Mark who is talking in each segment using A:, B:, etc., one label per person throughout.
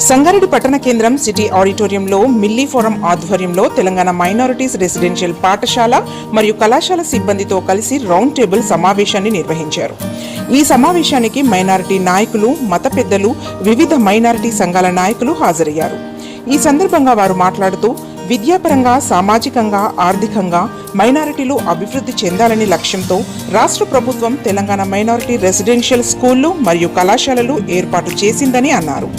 A: సంగారెడ్డి పట్టణ కేంద్రం సిటీ ఆడిటోరియంలో మిల్లీ ఫోరం ఆధ్వర్యంలో తెలంగాణ మైనారిటీస్ రెసిడెన్షియల్ పాఠశాల మరియు కళాశాల సిబ్బందితో కలిసి రౌండ్ టేబుల్ సమావేశాన్ని నిర్వహించారు. ఈ సమావేశానికి మైనారిటీ నాయకులు, మత పెద్దలు, వివిధ మైనారిటీ సంఘాల నాయకులు హాజరయ్యారు. ఈ సందర్భంగా వారు మాట్లాడుతూ విద్యాపరంగా, సామాజికంగా, ఆర్థికంగా మైనారిటీలు అభివృద్ధి చెందాలని లక్ష్యంతో రాష్ట్ర ప్రభుత్వం తెలంగాణ మైనారిటీ రెసిడెన్షియల్ స్కూళ్లు మరియు కళాశాలలు ఏర్పాటు చేసిందని అన్నారు.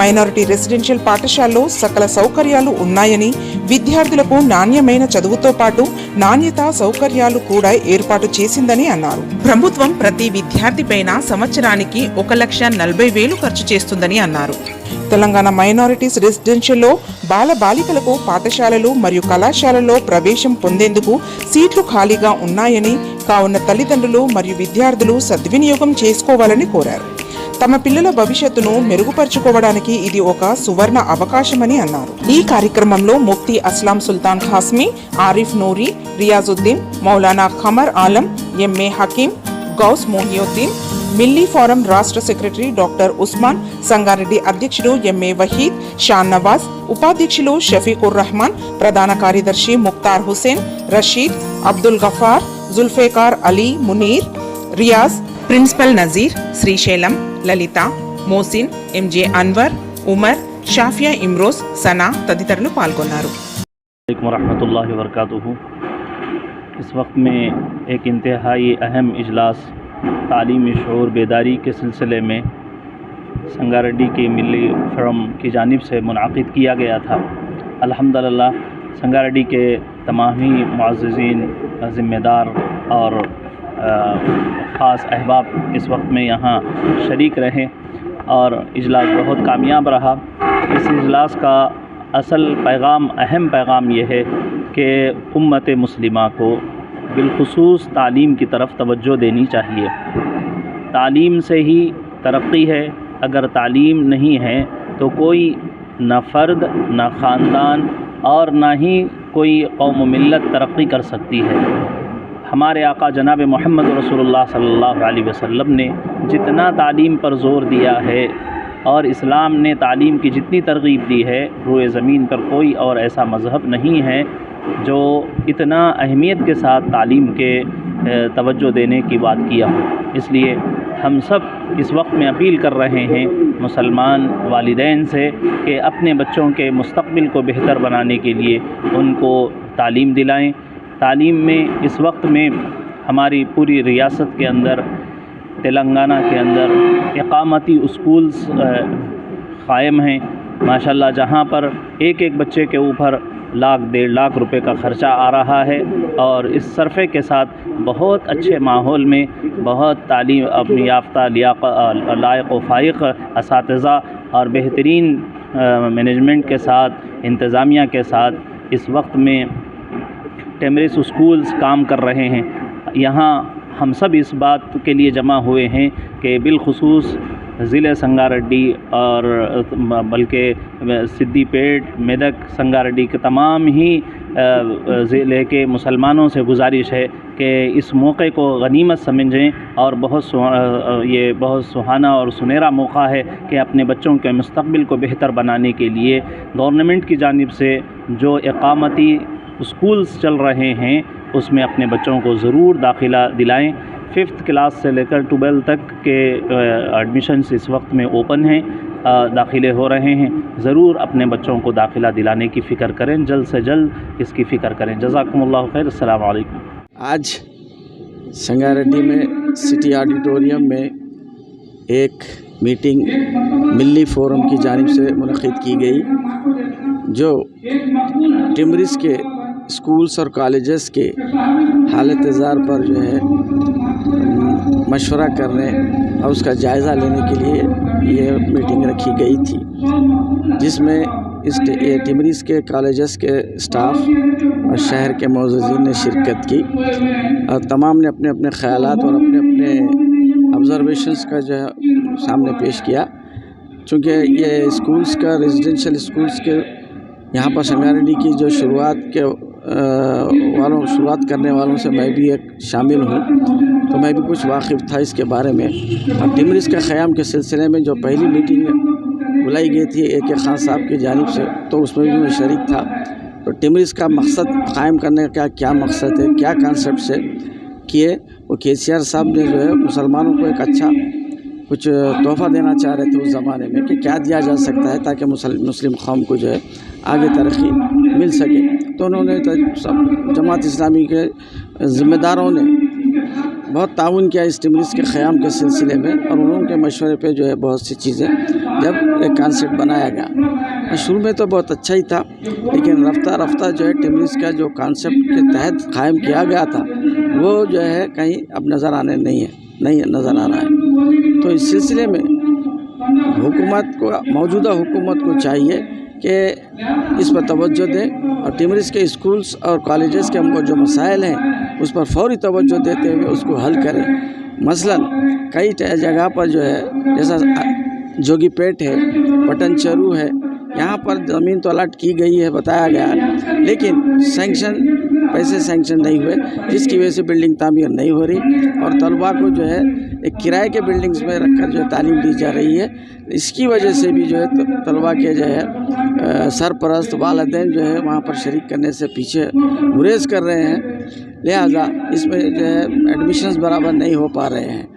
A: మైనారిటీ రెసిడెన్షియల్ పాఠశాలలో సకల సౌకర్యాలు ఉన్నాయని, విద్యార్థులకు నాణ్యమైన చదువుతో పాటు నాణ్యత సౌకర్యాలు కూడా ఏర్పాటు చేసిందని అన్నారు. ప్రభుత్వం ప్రతి విద్యార్థిపైన సంవత్సరానికి 1,40,000 ఖర్చు చేస్తుందని అన్నారు. తెలంగాణ మైనారిటీస్ రెసిడెన్షియల్లో బాలికలకు పాఠశాలలు మరియు కళాశాలలో ప్రవేశం పొందేందుకు సీట్లు ఖాళీగా ఉన్నాయని, కావున తల్లిదండ్రులు మరియు విద్యార్థులు సద్వినియోగం చేసుకోవాలని కోరారు. తమ పిల్లల భవిష్యత్తును మెరుగుపరుచుకోవడానికి ఇది ఒక సువర్ణ అవకాశమని అన్నారు. ఈ కార్యక్రమంలో ముఫ్తీ అస్లాం సుల్తాన్ ఖాస్మీ, ఆరిఫ్ నూరి, రియాజుద్దీన్, మౌలానా ఖమర్ ఆలం, ఎంఏ హకీం, గౌస్ మొహియుద్దీన్, మిల్లీ ఫోరం రాష్ట్ర సెక్రటరీ డాక్టర్ ఉస్మాన్, సంగారెడ్డి అధ్యక్షుడు ఎంఏ వహీద్, షాన్ నవాజ్, ఉపాధ్యక్షులు షఫీకుర్ రహమాన్, ప్రధాన కార్యదర్శి ముక్తార్ హుసేన్, రషీద్, అబ్దుల్ గఫార్, జుల్ఫేకార్ అలీ, మునీర్, రియాజ్, ప్రిన్సిపల్ నజీర్, శ్రీశైలం, లలిత, మోసిన్, ఎంజే అన్వర్, ఉమర్, షాఫియా ఇమ్రోజ్, సనా తదితరులు పాల్గొన్నారు.
B: रहमतुल्लाहि व बरकातुहू। इस वक्त में एक इंतहाई अहम इजलास तालीमी शऊर बेदारी के सिलसिले में संगारेड्डी के मिली फोरम की जानिब से मुनाकिद किया गया था। अल्हम्दुलिल्लाह संगारेड्डी के तमाम ही मुअज़्ज़िज़ीन, ज़िम्मेदार और ख़ास अहबाब इस वक्त में यहाँ शरीक रहे और इजलास बहुत कामयाब रहा। इस इजलास का असल पैगाम, अहम पैगाम ये है कि उम्मत मुस्लिमा को बिलखुसूस तालीम की तरफ तवज्जो देनी चाहिए। तालीम से ही तरक्की है। अगर तालीम नहीं है तो कोई न फ़र्द, न ख़ानदान और न ही कोई कौम मिल्लत तरक्की कर सकती है। हमारे आका जनाब मोहम्मद रसूलुल्लाह सल्लल्लाहु अलैहि वसल्लम ने जितना तालीम पर ज़ोर दिया है और इस्लाम ने तालीम की जितनी तरगीब दी है, रूए ज़मीन पर कोई और ऐसा मज़हब नहीं है जो इतना अहमियत के साथ तालीम के तवज्जो देने की बात किया हो। इसलिए हम सब इस वक्त में अपील कर रहे हैं मुसलमान वालिदैन से कि अपने बच्चों के मुस्तक़बिल को बेहतर बनाने के लिए उनको तालीम दिलाएं। तालीम में इस वक्त में हमारी पूरी रियासत के अंदर, तेलंगाना के अंदर इक़ामती स्कूल्स क़ायम हैं माशाल्लाह, जहाँ पर एक बच्चे के ऊपर 1,00,000 1,50,000 रुपए का ख़र्चा आ रहा है और इस सरफ़े के साथ बहुत अच्छे माहौल में बहुत तालीम अपनी याफ्ता, लायक व फ़ाइक़ असातिज़ा और बेहतरीन मैनेजमेंट के साथ, इंतज़ामिया के साथ इस वक्त में टेमरिस स्कूल्स काम कर रहे हैं। यहाँ हम सब इस बात के लिए जमा हुए हैं कि बिलखुसूस ज़िले संगारेड्डी और बल्कि सिद्दीपेट, मेदक, संगारेड्डी के तमाम ही ज़िले के मुसलमानों से गुजारिश है कि इस मौके को गनीमत समझें और ये बहुत सुहाना और सुनहरा मौका है कि अपने बच्चों के मुस्तक़बिल को बेहतर बनाने के लिए गवर्नमेंट की जानिब से जो इक़ामती स्कूल्स चल रहे हैं उसमें अपने बच्चों को ज़रूर दाखिला दिलाएं। 5th क्लास से लेकर 12 तक के एडमिशन्स इस वक्त में ओपन हैं, दाखिले हो रहे हैं। ज़रूर अपने बच्चों को दाखिला दिलाने की फ़िक्र करें, जल्द से जल्द इसकी फ़िक्र करें। जज़ाकुमुल्लाहु खैर। अस्सलाम वालेकुम।
C: आज संगारेड्डी में सिटी ऑडिटोरियम में एक मीटिंग मिल्ली फोरम की जानिब से मुनक़िद की गई, जो टिमरिस के स्कूल्स और कॉलेजेस के हालत ज़ार पर जो है मशवरा करने और उसका जायज़ा लेने के लिए ये मीटिंग रखी गई थी, जिसमें टिमरिस के कॉलेजेस के स्टाफ और शहर के मुअज़्ज़िज़ीन ने शिरकत की और तमाम ने अपने अपने ख़यालात और अपने अपने ऑब्ज़र्वेशंस का जो है सामने पेश किया। चूँकि ये स्कूल्स का रेजिडेंशियल स्कूल्स के यहाँ पर संगारेड्डी की जो शुरुआत करने वालों से मैं भी एक शामिल हूँ, तो मैं भी कुछ वाकिफ़ था इसके बारे में। और टिमरिस के क़याम के सिलसिले में जो पहली मीटिंग बुलाई गई थी AK खान साहब की जानिब से, तो उसमें भी मैं शरीक था। तो टिमरिस का मकसद कायम करने का क्या मकसद है, क्या कॉन्सेप्ट से किए, वो KCR साहब ने जो है मुसलमानों को एक अच्छा कुछ तोहफ़ा देना चाह रहे थे उस ज़माने में कि क्या दिया जा सकता है ताकि मुस्लिम कौम को जो है आगे तरक्की मिल सके। तो उन्होंने सब जमात इस्लामी के ज़िम्मेदारों ने बहुत ताउन किया इस टिमरिस के क़याम के सिलसिले में, और उनके मशवरे पे जो है बहुत सी चीज़ें जब एक कॉन्सेप्ट बनाया गया। शुरू में तो बहुत अच्छा ही था, लेकिन रफ्ता रफ्ता जो है टिमरिस का जो कॉन्सेप्ट के तहत क़ायम किया गया था वो जो है कहीं अब नज़र आने नहीं नज़र आ रहा है। तो इस सिलसिले में हुकूमत को, मौजूदा हुकूमत को चाहिए कि इस पर तवज्जो दें और टिमरिस के स्कूल्स और कॉलेजेस के जो मसाइल हैं उस पर फौरी तवज्जो देते हुए उसको हल करें। मसलन कई जगह पर जो है, जैसा जोगीपेट है, पटन चरू है, यहाँ पर ज़मीन तो अलॉट की गई है बताया गया, लेकिन पैसे सैंक्शन नहीं हुए, जिसकी वजह से बिल्डिंग तामीर नहीं हो रही और तलबा को जो है एक किराए के बिल्डिंग्स में रखकर जो है तालीम दी जा रही है। इसकी वजह से भी जो है तलबा के जो है सरपरस्त वालिदैन जो है वहाँ पर शरीक करने से पीछे गुरेज कर रहे हैं, लिहाजा इसमें जो है एडमिशन्स बराबर नहीं हो पा रहे हैं।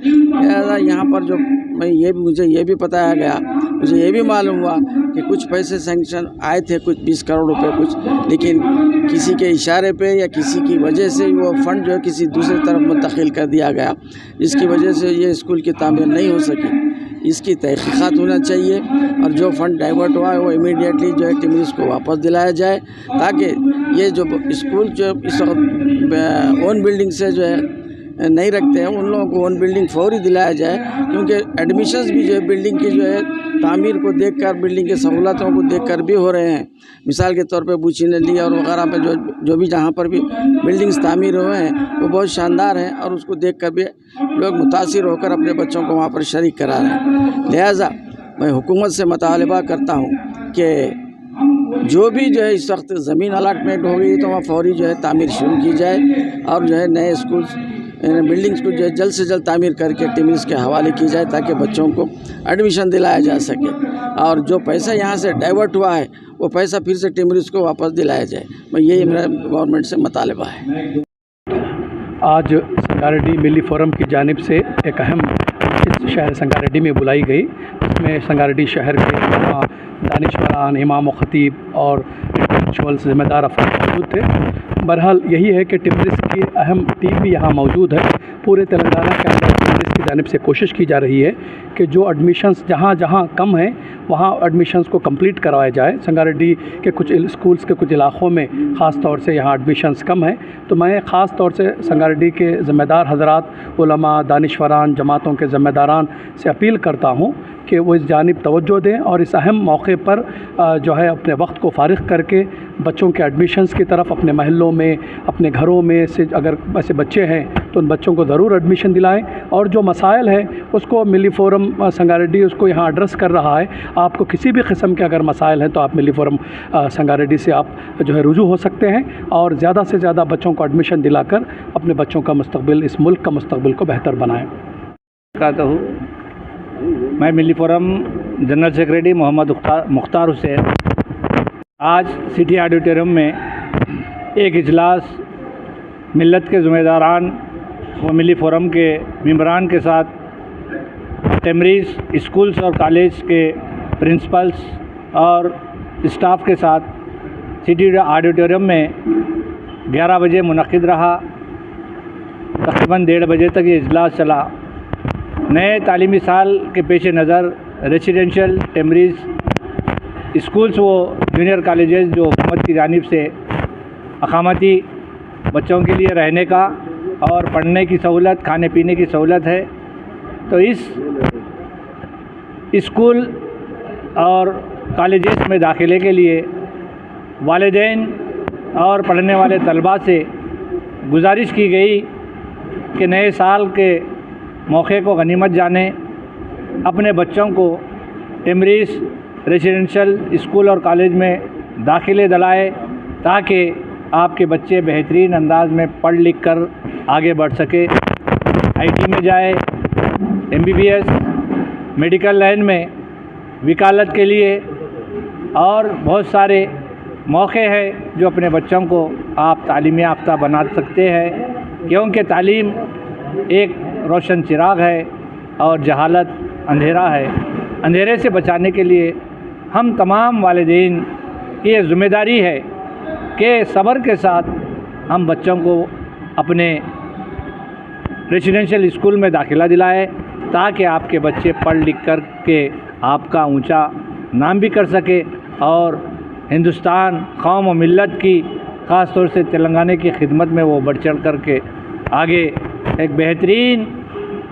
C: लिहाजा यहाँ पर जो मुझे ये भी बताया गया, मुझे ये भी मालूम हुआ कि कुछ पैसे सैंक्शन आए थे, कुछ 20 करोड़ रुपए कुछ, लेकिन किसी के इशारे पे या किसी की वजह से वो फंड जो है किसी दूसरी तरफ मुंतकिल कर दिया गया, जिसकी वजह से ये स्कूल की तामीर नहीं हो सकी। इसकी तहकीकात होना चाहिए और जो फंड डाइवर्ट हुआ है वो इमीडिएटली जो है टिमरिस को वापस दिलाया जाए, ताकि ये जो स्कूल जो इस वक्त ओन बिल्डिंग से जो है नहीं रखते हैं, उन लोगों को ओन बिल्डिंग फौरी दिलाया जाए, क्योंकि एडमिशन्स भी जो है बिल्डिंग की जो है तामीर को देखकर, बिल्डिंग की सहूलतों को देखकर भी हो रहे हैं। मिसाल के तौर पे बूची नली और वगैरह पे जो भी जहाँ पर भी बिल्डिंग्स तामीर हुए हैं वो बहुत शानदार हैं और उसको देखकर भी लोग मुतासिर होकर अपने बच्चों को वहाँ पर शरीक करा रहे हैं। लिहाजा मैं हुकूमत से मुतालबा करता हूँ कि जो भी जो है इस वक्त ज़मीन अलाटमेंट हो गई तो वहाँ फौरी जो है तामीर शुरू की जाए और जो है नए स्कूल्स बिल्डिंग्स को जो है जल्द से जल्द तामीर करके टिमरिस के हवाले की जाए, ताकि बच्चों को एडमिशन दिलाया जा सके और जो पैसा यहाँ से डाइवर्ट हुआ है वो पैसा फिर से टिमरिस को वापस दिलाया जाए। मैं यही मेरा गवर्नमेंट से मुतालबा है।
D: आज संगारेड्डी मिली फोरम की जानिब से एक अहम शहर संगारेड्डी में बुलाई गई, इसमें संगारेड्डी शहर के दानिशवरान, इमाम व खतीब और इंटेलेक्चुअल ज़िम्मेदार अफराद मौजूद थे। बहरहाल यही है कि टिमरिस की अहम टीम भी यहाँ मौजूद है। पूरे तेलंगाना के अंदर टिमरिस की जानिब से कोशिश की जा रही है कि जो एडमिशन्स जहाँ जहाँ कम हैं वहाँ एडमिशन्स को कंप्लीट करवाया जाए। संगारेड्डी के कुछ स्कूल्स के कुछ इलाक़ों में ख़ास तौर से यहाँ एडमिशन्स कम हैं, तो मैं ख़ास तौर से संगारेड्डी के ज़िम्मेदार हज़रात, उलमा, दानिशवरान, जमातों के ज़िम्मेदारान से अपील करता हूँ कि वो इस जानिब तवज्जो दें और इस अहम मौके पर जो है अपने वक्त को फ़ारिग करके बच्चों के एडमिशन्स की तरफ अपने महल्लों में, अपने घरों में से अगर ऐसे बच्चे हैं तो उन बच्चों को ज़रूर एडमिशन दिलाएं और जो मसाइल हैं उसको मिली फोरम संगारेड्डी उसको यहाँ एड्रेस कर रहा है। आपको किसी भी किस्म के अगर मसाइल हैं तो आप मिली फोरम संगारेड्डी से आप जो है रुजू हो सकते हैं और ज़्यादा से ज़्यादा बच्चों को एडमिशन दिलाकर अपने बच्चों का मुस्तकबिल, इस मुल्क का मुस्तकबिल को बेहतर बनाएँ।
B: कहता हूँ मैं Milli forum general secretary Mohammed Mukhtar Hussain आज सिटी ऑडिटोरियम में एक इजलास मिल्लत के ज़िम्मेदारान व मिली फोरम के मेंबरान के साथ टिमरिस स्कूल्स और कॉलेज के प्रिंसिपल्स और स्टाफ के साथ सिटी ऑडिटोरियम में 11 बजे मुनक़िद रहा। तकरीबन 1:30 बजे तक ये इजलास चला। नए तालीमी साल के पेश नज़र रेसिडेंशियल टिमरिस स्कूल्स व जूनियर कॉलेजेस जो हुकूमत की जानिब से अकामती बच्चों के लिए रहने का और पढ़ने की सहूलत, खाने पीने की सहूलत है, तो इस स्कूल और कॉलेजेस में दाखिले के लिए वालिदैन और पढ़ने वाले तलबा से गुजारिश की गई कि नए साल के मौके को गनीमत जाने, अपने बच्चों को टिमरिस रेसिडेंशियल स्कूल और कॉलेज में दाखिले दिलाए ताकि आपके बच्चे बेहतरीन अंदाज में पढ़ लिख कर आगे बढ़ सके, आईटी में जाए, MBBS, मेडिकल लाइन में
E: वकालत के लिए और बहुत सारे मौके हैं जो अपने बच्चों को आप तालीम याफ्ता बना सकते हैं, क्योंकि तालीम एक रोशन चिराग है और जहालत अंधेरा है। अंधेरे से बचाने के लिए हम तमाम वालिदैन की ये ज़िम्मेदारी है कि सब्र के साथ हम बच्चों को अपने रेजिडेंशियल स्कूल में दाखिला दिलाएं, ताकि आपके बच्चे पढ़ लिख कर के आपका ऊंचा नाम भी कर सके और हिंदुस्तान कौम और मिल्लत की ख़ास तौर से तेलंगाना की खिदमत में वो बढ़ चढ़ कर के आगे एक बेहतरीन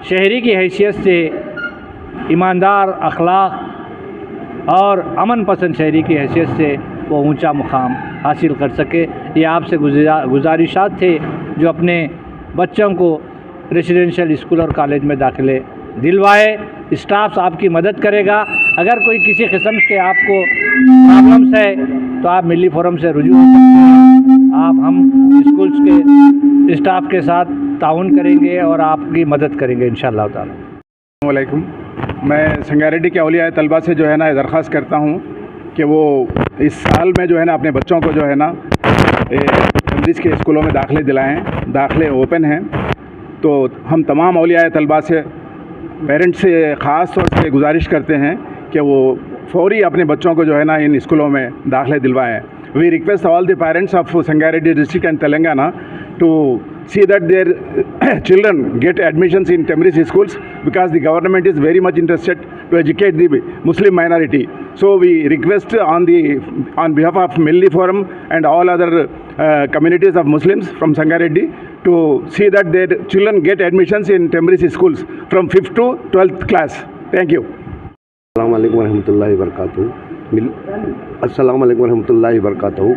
E: शहरी की हैसियत से ईमानदार, अखलाक और अमन पसंद शहरी की हैसियत से वो ऊंचा मुकाम हासिल कर सके। ये आपसे गुजारिशात थे जो अपने बच्चों को रेजिडेंशियल स्कूल और कॉलेज में दाखिले दिलवाए। स्टाफ आपकी मदद करेगा। अगर कोई किसी किस्म के आपको प्रॉब्लम्स है तो आप मिली फोरम से रुजू हो सकते हैं। आप हम स्कूल्स के स्टाफ के साथ ताउन करेंगे और आपकी मदद करेंगे इंशाअल्लाह ताला।
F: अस्सलाम वालेकुम। मैं संगारेड्डी के औलिया तलबा से जो है ना दरख्वास्त करता हूँ कि वो इस साल में जो है ना अपने बच्चों को जो है ना इंग्लिश के स्कूलों में दाखिले दिलाएं। दाखिले ओपन हैं, तो हम तमाम औलिया तलबा से पेरेंट्स से ख़ास तौर से गुजारिश करते हैं कि वो फौरी अपने बच्चों को जो है ना इन स्कूलों में दाखिले दिलवाएं। We request all the parents of Sangareddy district and Telangana to see that their children get admissions in Temris schools, because the government is very much interested to educate the Muslim minority. So we request on behalf of Milli Forum and all other communities of Muslims from Sangareddy to see that their children get admissions in Temris schools from 5th to 12th class. Thank you.
G: अस्सलाम वालेकुम रहमतुल्लाहि वबरकातुहू। अस्सलाम वालेकुम रहमतुल्लाहि वबरकातुहू।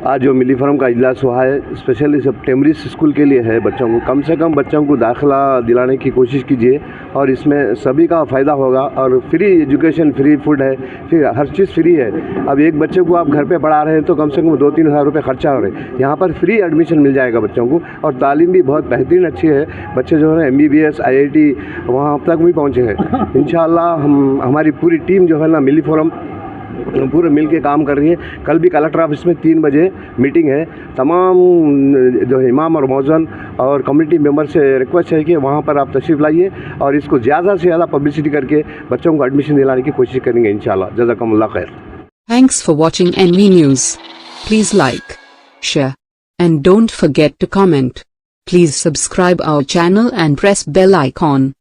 G: आज जो मिली forum का इजलास हुआ है स्पेशली सब टेमरिस स्कूल के लिए है। बच्चों को कम से कम बच्चों को दाखिला दिलाने की कोशिश कीजिए और इसमें सभी का फ़ायदा होगा। और फ्री एजुकेशन, फ्री फूड है, फिर हर चीज़ फ्री है। अब एक बच्चे को आप घर पे पढ़ा रहे हैं तो कम से कम 2-3 हज़ार रुपये खर्चा हो रहे हैं। यहाँ पर फ्री एडमिशन मिल जाएगा बच्चों को और तालीम भी बहुत बेहतरीन अच्छी है। बच्चे जो है ना MBBS IIT वहाँ तक भी पहुँचे हैं। इंशाअल्लाह हमारी पूरी टीम जो है ना मिली फोरम पूरे मिल के काम कर रही है। कल भी कलेक्टर ऑफिस में 3 बजे मीटिंग है। तमाम जो इमाम और मौज़न और कम्युनिटी मेंबर से रिक्वेस्ट है कि वहाँ पर आप तशरीफ़ लाइए और इसको ज़्यादा से ज़्यादा पब्लिसिटी करके बच्चों को एडमिशन दिलाने की कोशिश करेंगे इंशाअल्लाह। जज़ाकमुल्लाह खैर।
H: Thanks for watching NV News. Please like, share, and don't forget to comment. Please subscribe our channel and press bell icon.